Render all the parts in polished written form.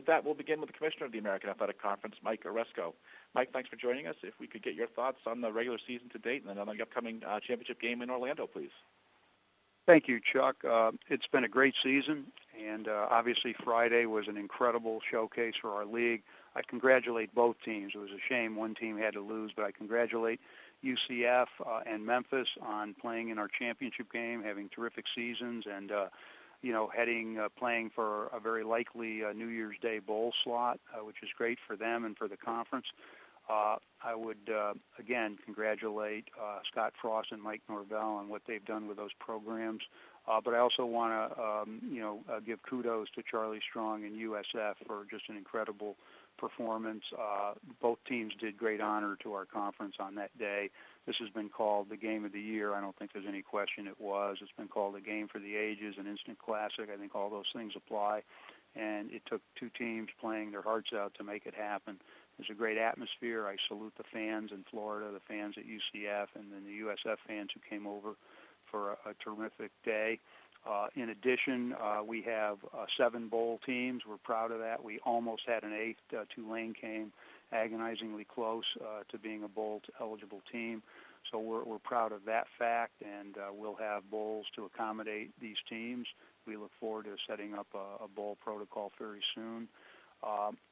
with that, we'll begin with the Commissioner of the American Athletic Conference, Mike Aresco. Mike, thanks for joining us. If we could get your thoughts on the regular season to date and then on the upcoming championship game in Orlando, please. Thank you, Chuck. It's been a great season, and obviously Friday was an incredible showcase for our league. I congratulate both teams. It was a shame one team had to lose, but I congratulate UCF and Memphis on playing in our championship game, having terrific seasons, and playing for a very likely New Year's Day bowl slot, which is great for them and for the conference. I would, again, congratulate Scott Frost and Mike Norvell on what they've done with those programs. But I also want to, give kudos to Charlie Strong and USF for just an incredible performance. Both teams did great honor to our conference on that day. This has been called the game of the year. I don't think there's any question it was. It's been called a game for the ages, an instant classic. I think all those things apply. And it took two teams playing their hearts out to make it happen. There's a great atmosphere. I salute the fans in Florida, the fans at UCF, and then the USF fans who came over for a terrific day. In addition, we have 7 bowl teams. We're proud of that. We almost had an 8th. Tulane came agonizingly close to being a bowl-eligible team. So we're proud of that fact, and we'll have bowls to accommodate these teams. We look forward to setting up a bowl protocol very soon.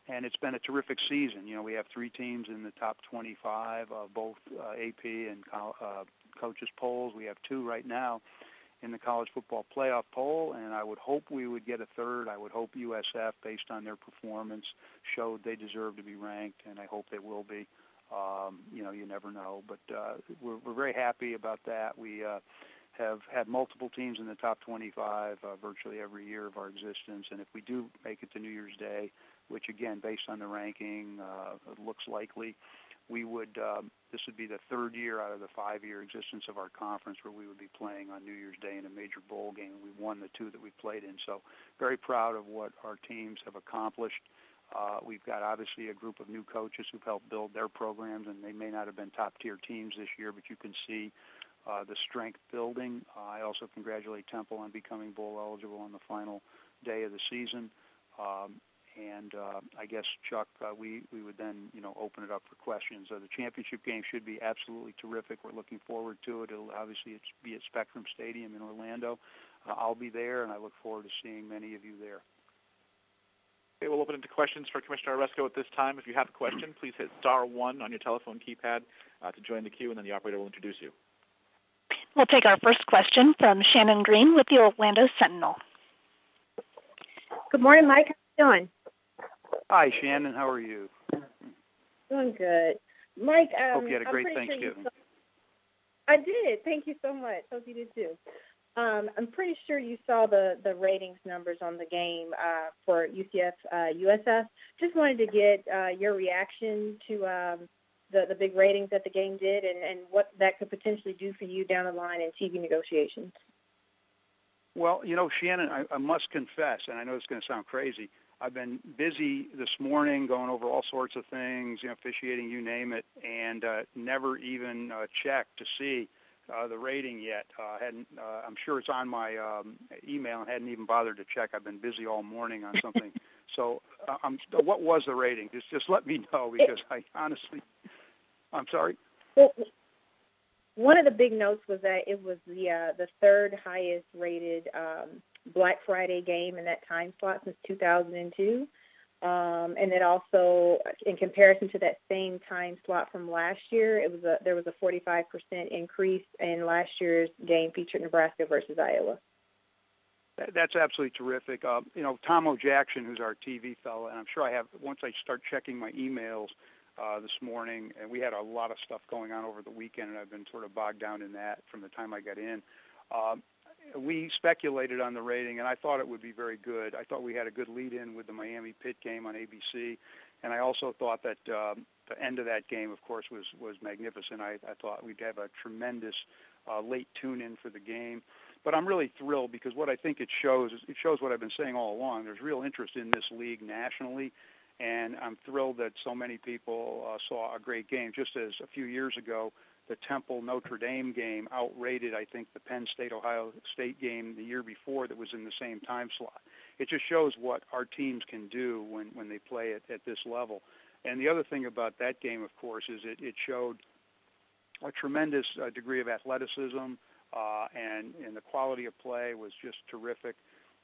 And it's been a terrific season. We have 3 teams in the top 25, both AP and coaches polls. We have 2 right now in the college football playoff poll, and I would hope we would get a 3rd. I would hope USF, based on their performance, showed they deserve to be ranked, and I hope they will be. You never know, but we're very happy about that. We have had multiple teams in the top 25 virtually every year of our existence, and if we do make it to New Year's Day, which again, based on the ranking, looks likely, we would. This would be the 3rd year out of the 5-year existence of our conference where we would be playing on New Year's Day in a major bowl game. We won the 2 that we played in, so very proud of what our teams have accomplished. We've got obviously a group of new coaches who've helped build their programs, and they may not have been top-tier teams this year, but you can see the strength building. I also congratulate Temple on becoming bowl eligible on the final day of the season. And I guess, Chuck, we would then, open it up for questions. The championship game should be absolutely terrific. We're looking forward to it. It'll obviously be at Spectrum Stadium in Orlando. I'll be there, and I look forward to seeing many of you there. Okay, we'll open it to questions for Commissioner Aresco at this time. If you have a question, please hit *1 on your telephone keypad to join the queue, and then the operator will introduce you. We'll take our first question from Shannon Green with the Orlando Sentinel. Good morning, Mike. How are you doing? Hi, Shannon. How are you? Doing good. Mike, hope you had a great Thanksgiving. I did. Thank you so much. Hope you did too. I'm pretty sure you saw the ratings numbers on the game for UCF USF. Just wanted to get your reaction to the big ratings that the game did and what that could potentially do for you down the line in TV negotiations. Well, Shannon, I must confess, and I know it's going to sound crazy, I've been busy this morning going over all sorts of things, officiating, you name it, and never even checked to see the rating yet. I'm sure it's on my email and hadn't even bothered to check. I've been busy all morning on something. So what was the rating? Just let me know, because I honestly, I'm sorry? Well, one of the big notes was that it was the 3rd highest rated Black Friday game in that time slot since 2002. And then also, in comparison to that same time slot from last year, there was a 45% increase in last year's game featured Nebraska versus Iowa. That's absolutely terrific. Tom O'Jackson, who's our TV fellow, and I'm sure I have, once I start checking my emails this morning, and we had a lot of stuff going on over the weekend, and I've been sort of bogged down in that from the time I got in. We speculated on the rating, and I thought it would be very good. I thought we had a good lead-in with the Miami-Pitt game on ABC, and I also thought that the end of that game, of course, was magnificent. I thought we'd have a tremendous late tune-in for the game. But I'm really thrilled because what I think it shows what I've been saying all along. There's real interest in this league nationally, and I'm thrilled that so many people saw a great game. Just as a few years ago, the Temple Notre Dame game outrated, I think, the Penn State-Ohio State game the year before that was in the same time slot. It just shows what our teams can do when they play at this level. And the other thing about that game, of course, is it showed a tremendous degree of athleticism, and the quality of play was just terrific.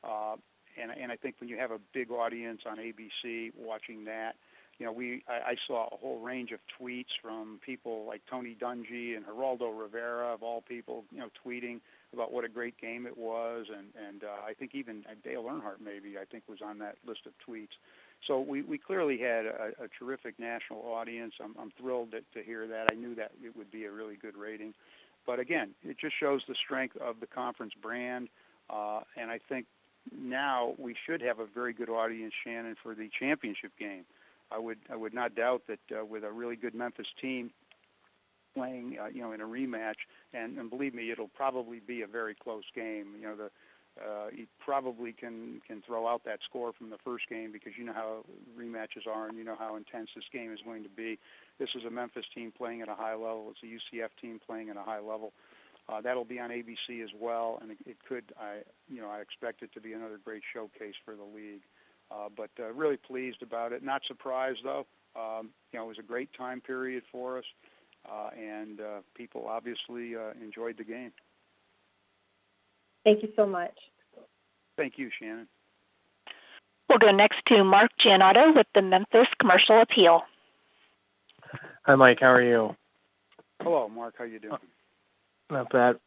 And I think when you have a big audience on ABC watching that, I saw a whole range of tweets from people like Tony Dungy and Geraldo Rivera, of all people, tweeting about what a great game it was, and I think even Dale Earnhardt maybe, I think, was on that list of tweets. So we clearly had a terrific national audience. I'm thrilled to hear that. I knew that it would be a really good rating. But again, it just shows the strength of the conference brand, and I think now we should have a very good audience, Shannon, for the championship game. I would not doubt that with a really good Memphis team playing, in a rematch, and believe me, it'll probably be a very close game. He probably can throw out that score from the first game because you know how rematches are and you know how intense this game is going to be. This is a Memphis team playing at a high level. It's a UCF team playing at a high level. That'll be on ABC as well, and it could, I expect it to be another great showcase for the league. But really pleased about it. Not surprised, though. It was a great time period for us, and people obviously enjoyed the game. Thank you so much. Thank you, Shannon. We'll go next to Mark Giannotto with the Memphis Commercial Appeal. Hi, Mike. How are you? Hello, Mark. How you doing? Not bad.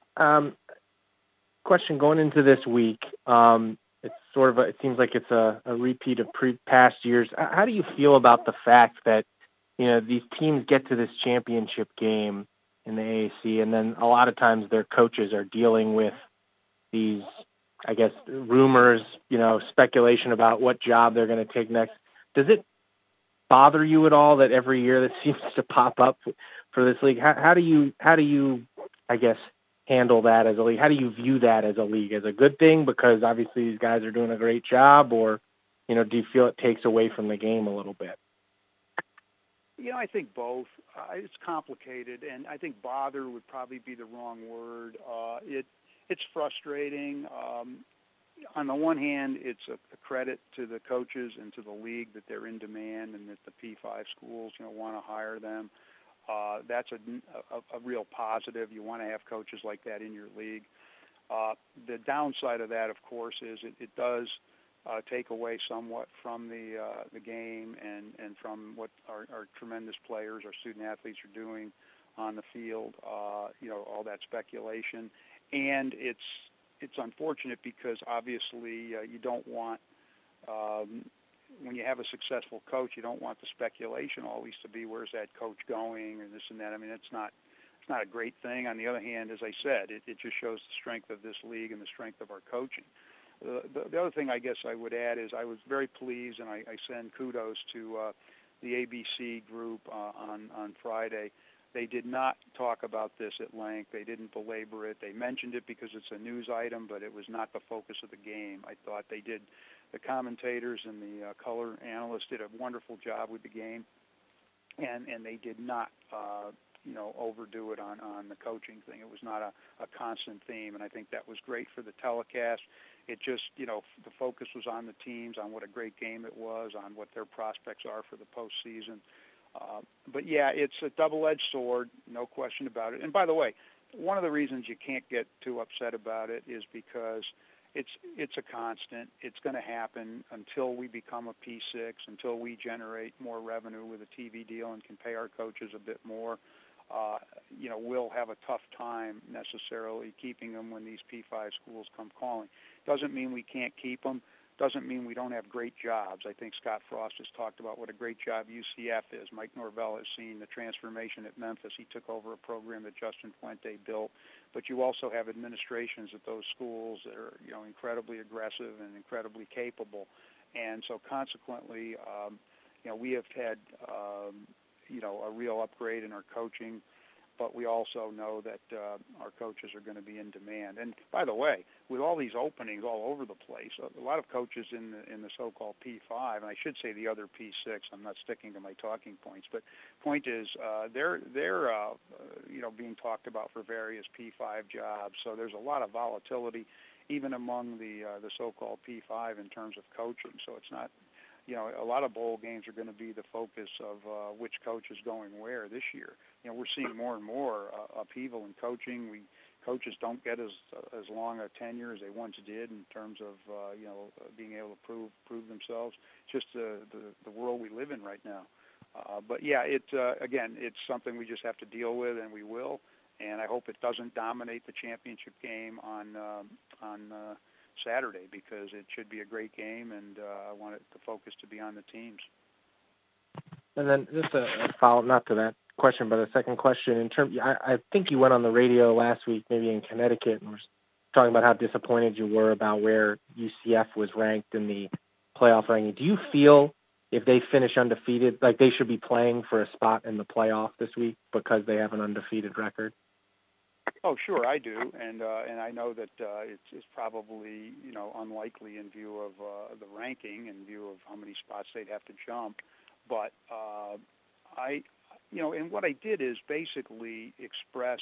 Question going into this week. It's sort of it seems like it's a repeat of past years. How do you feel about the fact that these teams get to this championship game in the AAC, and then a lot of times their coaches are dealing with these, I guess, rumors, speculation about what job they're going to take next. Does it bother you at all that every year that seems to pop up for this league? How do you, I guess, handle that as a league? How do you view that as a league? As a good thing because obviously these guys are doing a great job, or do you feel it takes away from the game a little bit? I think both. It's complicated, and I think bother would probably be the wrong word. It's frustrating. On the one hand, it's a credit to the coaches and to the league that they're in demand and that the P5 schools, want to hire them. That's a real positive. You want to have coaches like that in your league. The downside of that, of course, is it does take away somewhat from the game and from what our tremendous players, our student athletes are doing on the field, all that speculation. And it's unfortunate because obviously you don't want, when you have a successful coach, you don't want the speculation always to be where's that coach going or this and that. I mean, it's not a great thing. On the other hand, as I said, it just shows the strength of this league and the strength of our coaching. The other thing I guess I would add is I was very pleased, and I send kudos to the ABC group on Friday. They did not talk about this at length. They didn't belabor it. They mentioned it because it's a news item, but it was not the focus of the game. I thought the commentators and the color analysts did a wonderful job with the game, and they did not overdo it on the coaching thing. It was not a constant theme, and I think that was great for the telecast. It just, the focus was on the teams, on what a great game it was, on what their prospects are for the postseason. But yeah, it's a double-edged sword, no question about it. And by the way, one of the reasons you can't get too upset about it is because it's a constant. It's going to happen until we become a P6, until we generate more revenue with a TV deal and can pay our coaches a bit more. We'll have a tough time necessarily keeping them when these P5 schools come calling. Doesn't mean we can't keep them. Doesn't mean we don't have great jobs. I think Scott Frost has talked about what a great job UCF is. Mike Norvell has seen the transformation at Memphis. He took over a program that Justin Fuente built. But you also have administrations at those schools that are, incredibly aggressive and incredibly capable. And so consequently, we have had, a real upgrade in our coaching. but we also know that our coaches are going to be in demand. And by the way, with all these openings all over the place, a lot of coaches in the so-called P5, and I should say the other P6. I'm not sticking to my talking points, but point is they're being talked about for various P5 jobs. So there's a lot of volatility even among the so-called P5 in terms of coaching. So it's not. A lot of bowl games are going to be the focus of which coach is going where this year. We're seeing more and more upheaval in coaching. Coaches don't get as long a tenure as they once did in terms of being able to prove themselves. It's just the world we live in right now. But yeah, it's something we just have to deal with, and we will. And I hope it doesn't dominate the championship game on Saturday, because it should be a great game, and I want the focus to be on the teams. And then just a follow-up, not to that question, but a second question. I think you went on the radio last week, maybe in Connecticut, and was talking about how disappointed you were about where UCF was ranked in the playoff ranking. Do you feel if they finish undefeated, like they should be playing for a spot in the playoff this week because they have an undefeated record? Oh, sure, I do, and I know that it's probably unlikely in view of the ranking, in view of how many spots they'd have to jump. But and what I did is basically express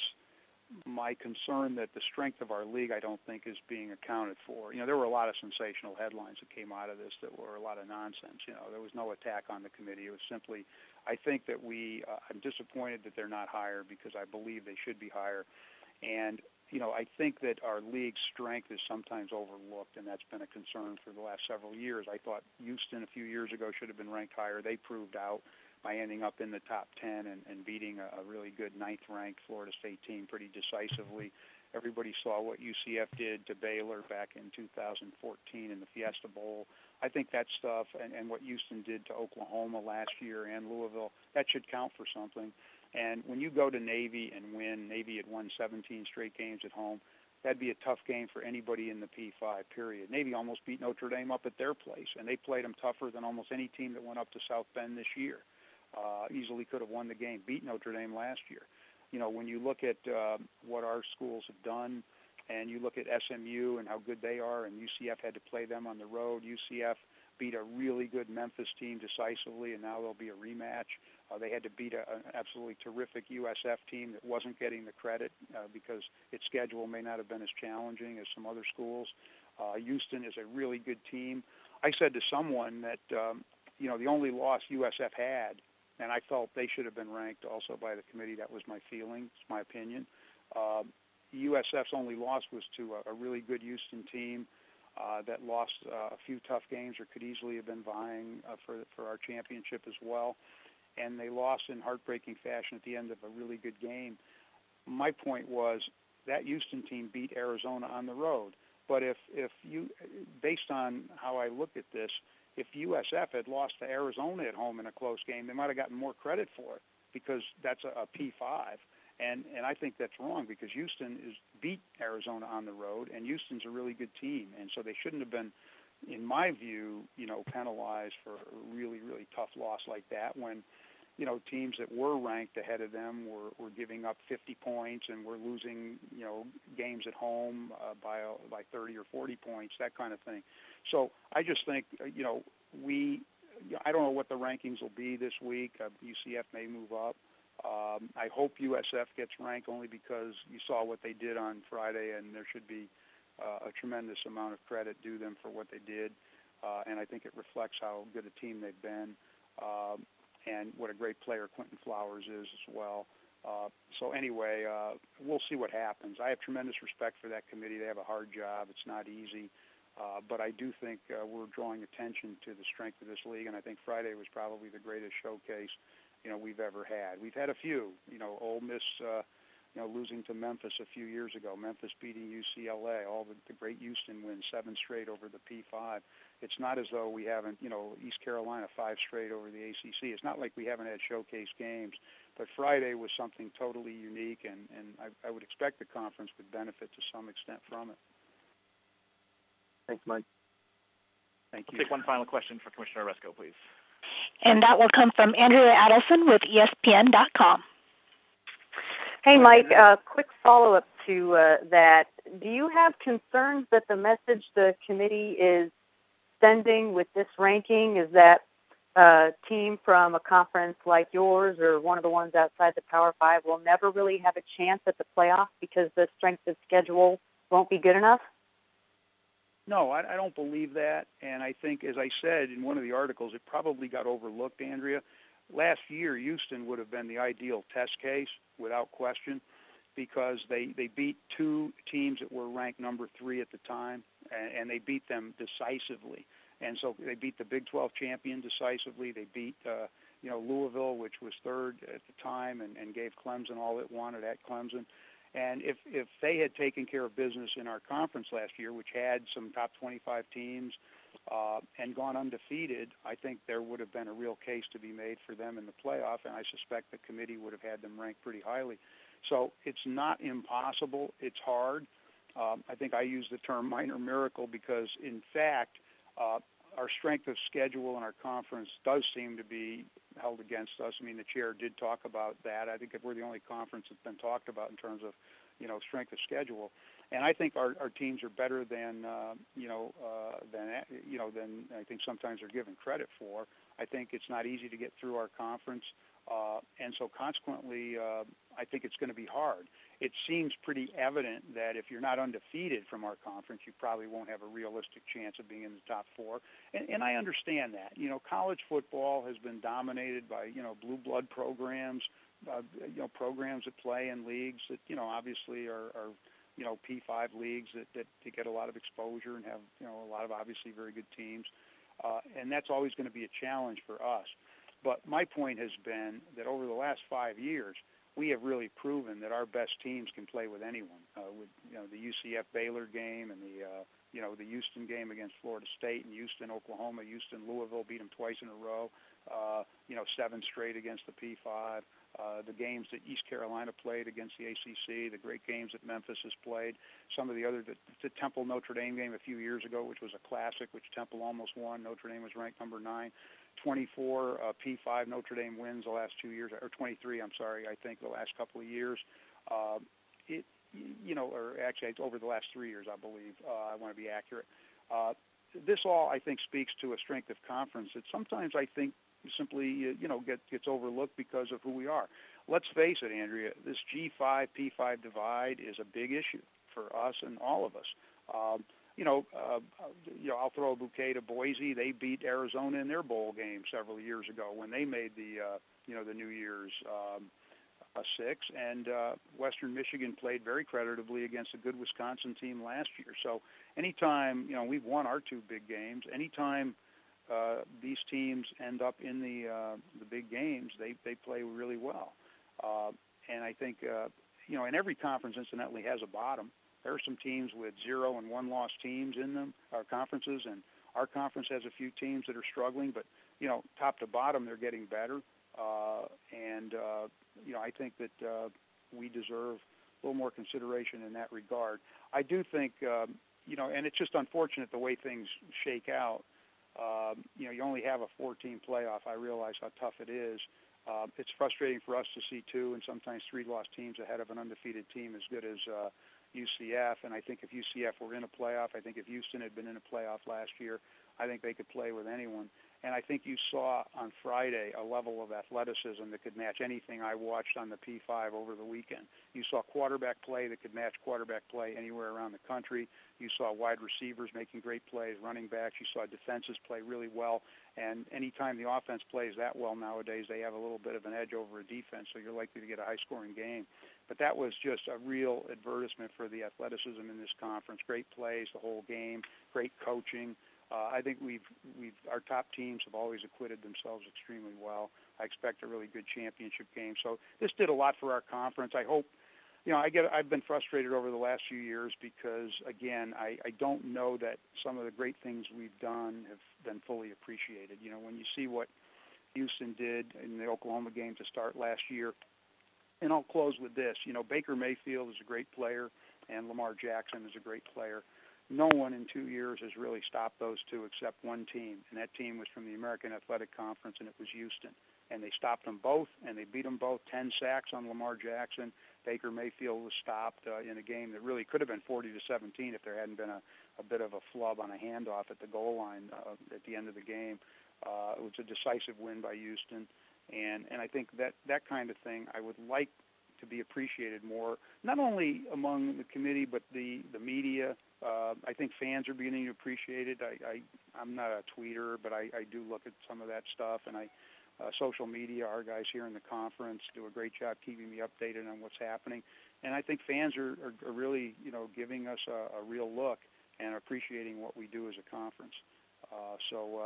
my concern that the strength of our league I don't think is being accounted for. There were a lot of sensational headlines that came out of this that were a lot of nonsense. There was no attack on the committee. It was simply, I think that I'm disappointed that they're not higher because I believe they should be higher. And, I think that our league's strength is sometimes overlooked, and that's been a concern for the last several years. I thought Houston a few years ago should have been ranked higher. They proved out by ending up in the top 10 and beating a really good ninth-ranked Florida State team pretty decisively. Everybody saw what UCF did to Baylor back in 2014 in the Fiesta Bowl. I think that stuff and what Houston did to Oklahoma last year and Louisville, that should count for something. And when you go to Navy and win, Navy had won 17 straight games at home, that'd be a tough game for anybody in the P5, period. Navy almost beat Notre Dame up at their place, and they played them tougher than almost any team that went up to South Bend this year. Easily could have won the game, beat Notre Dame last year. When you look at what our schools have done, and you look at SMU and how good they are, and UCF had to play them on the road. UCF beat a really good Memphis team decisively, and now there'll be a rematch. They had to beat an absolutely terrific USF team that wasn't getting the credit because its schedule may not have been as challenging as some other schools. Houston is a really good team. I said to someone that, the only loss USF had, and I felt they should have been ranked also by the committee. That was my feeling, it's my opinion. USF's only loss was to a really good Houston team that lost a few tough games or could easily have been vying for our championship as well. And they lost in heartbreaking fashion at the end of a really good game. My point was that Houston team beat Arizona on the road. But if you, based on how I look at this, if USF had lost to Arizona at home in a close game, they might have gotten more credit for it because that's a P5. And I think that's wrong because Houston beat Arizona on the road, and Houston's a really good team. And so they shouldn't have been, in my view, penalized for a really, really tough loss like that when, teams that were ranked ahead of them were giving up 50 points and were losing, games at home by 30 or 40 points, that kind of thing. So I just think, I don't know what the rankings will be this week. UCF may move up. I hope USF gets ranked only because you saw what they did on Friday, and there should be a tremendous amount of credit due them for what they did. And I think it reflects how good a team they've been and what a great player Quentin Flowers is as well. So anyway, we'll see what happens. I have tremendous respect for that committee. They have a hard job. It's not easy. But I do think we're drawing attention to the strength of this league, and I think Friday was probably the greatest showcase we've ever had. We've had a few, Ole Miss, losing to Memphis a few years ago, Memphis beating UCLA, all the great Houston wins, 7 straight over the P5. It's not as though we haven't, East Carolina 5 straight over the ACC. It's not like we haven't had showcase games, but Friday was something totally unique, and I would expect the conference would benefit to some extent from it. Thanks, Mike. Thank you. We'll take one final question for Commissioner Aresco, please. And that will come from Andrea Adelson with ESPN.com. Hey, Mike, quick follow-up to that. Do you have concerns that the message the committee is sending with this ranking is that a team from a conference like yours or one of the ones outside the Power Five will never really have a chance at the playoff because the strength of schedule won't be good enough? No, I don't believe that. And I think, as I said in one of the articles, it probably got overlooked, Andrea. Last year, Houston would have been the ideal test case, without question, because they beat two teams that were ranked number 3 at the time, and they beat them decisively. And so they beat the Big 12 champion decisively. They beat, Louisville, which was 3rd at the time, and gave Clemson all it wanted at Clemson. And if they had taken care of business in our conference last year, which had some top 25 teams, and gone undefeated, I think there would have been a real case to be made for them in the playoff, and I suspect the committee would have had them ranked pretty highly. So it's not impossible. It's hard. I think I use the term minor miracle because, in fact, our strength of schedule in our conference does seem to be held against us. I mean, the chair did talk about that. I think we're the only conference that's been talked about in terms of, strength of schedule. And I think our teams are better than I think sometimes they're given credit for. I think it's not easy to get through our conference, and so consequently, I think it's going to be hard. It seems pretty evident that if you're not undefeated from our conference, you probably won't have a realistic chance of being in the top 4. And I understand that. College football has been dominated by blue blood programs, programs that play in leagues that obviously are P5 leagues that get a lot of exposure and have a lot of obviously very good teams, and that's always going to be a challenge for us. But my point has been that over the last 5 years, we have really proven that our best teams can play with anyone. With the UCF Baylor game and the Houston game against Florida State, and Houston Oklahoma, Houston Louisville beat them twice in a row. 7 straight against the P5. The games that East Carolina played against the ACC, the great games that Memphis has played, some of the other, the Temple Notre Dame game a few years ago, which was a classic, which Temple almost won. Notre Dame was ranked number 9. 24 P5 Notre Dame wins the last 2 years, or 23, I'm sorry, I think the last couple of years. Or actually it's over the last 3 years, I believe. I want to be accurate. This all, I think, speaks to a strength of conference that sometimes I think simply, gets overlooked because of who we are. Let's face it, Andrea, this G5, P5 divide is a big issue for us and all of us. I'll throw a bouquet to Boise. They beat Arizona in their bowl game several years ago when they made the New Year's 6, and Western Michigan played very creditably against a good Wisconsin team last year. So anytime, we've won our 2 big games, anytime these teams end up in the big games, they play really well. And I think, and every conference, incidentally, has a bottom. There are some teams with 0 and 1-loss teams in them, our conferences, and our conference has a few teams that are struggling, but, top to bottom, they're getting better. I think that we deserve a little more consideration in that regard. I do think, and it's just unfortunate the way things shake out. You only have a 4-team playoff. I realize how tough it is. It's frustrating for us to see 2 and sometimes 3-loss teams ahead of an undefeated team as good as UCF. And I think if UCF were in a playoff, I think if Houston had been in a playoff last year, I think they could play with anyone. And I think you saw on Friday a level of athleticism that could match anything I watched on the P5 over the weekend. You saw quarterback play that could match quarterback play anywhere around the country. You saw wide receivers making great plays, running backs. You saw defenses play really well. And anytime the offense plays that well nowadays, they have a little bit of an edge over a defense, so you're likely to get a high-scoring game. But that was just a real advertisement for the athleticism in this conference. Great plays the whole game, great coaching. I think our top teams have always acquitted themselves extremely well. I expect a really good championship game. So this did a lot for our conference. I hope, I've been frustrated over the last few years because, again, I don't know that some of the great things we've done have been fully appreciated. When you see what Houston did in the Oklahoma game to start last year, and I'll close with this. Baker Mayfield is a great player, and Lamar Jackson is a great player. no one in 2 years has really stopped those two except one team, and that team was from the American Athletic Conference, and it was Houston. And they stopped them both, and they beat them both. 10 sacks on Lamar Jackson. Baker Mayfield was stopped in a game that really could have been 40-17 if there hadn't been a bit of a flub on a handoff at the goal line at the end of the game. It was a decisive win by Houston, and I think that kind of thing I would like to be appreciated more, not only among the committee but the media. I think fans are beginning to appreciate it. I'm not a tweeter, but I do look at some of that stuff, and social media, our guys here in the conference do a great job keeping me updated on what's happening. And I think fans are really, giving us a real look and appreciating what we do as a conference.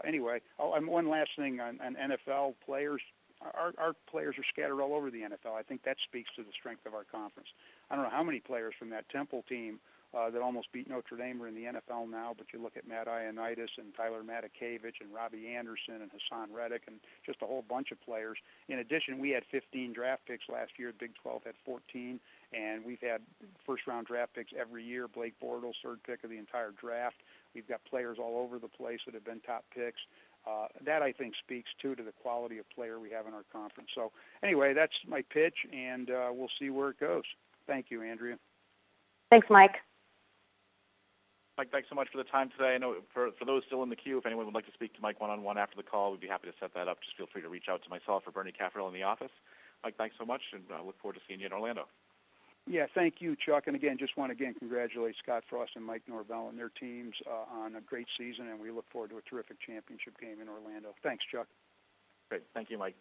Anyway, and one last thing on NFL players. Our players are scattered all over the NFL. I think that speaks to the strength of our conference. I don't know how many players from that Temple team that almost beat Notre Dame are in the NFL now, but you look at Matt Ioannidis and Tyler Matakevich and Robbie Anderson and Hassan Reddick and just a whole bunch of players. In addition, we had 15 draft picks last year. The Big 12 had 14, and we've had first-round draft picks every year. Blake Bortles, third pick of the entire draft. We've got players all over the place that have been top picks. That, I think, speaks, too, to the quality of player we have in our conference. So, anyway, that's my pitch, and we'll see where it goes. Thank you, Andrea. Thanks, Mike. Mike, thanks so much for the time today. I know for those still in the queue, if anyone would like to speak to Mike one-on-one after the call, we'd be happy to set that up. Just feel free to reach out to myself or Bernie Caffarel in the office. Mike, thanks so much, and I look forward to seeing you in Orlando. Yeah, thank you, Chuck. And again, just want to congratulate Scott Frost and Mike Norvell and their teams on a great season, and we look forward to a terrific championship game in Orlando. Thanks, Chuck. Great. Thank you, Mike.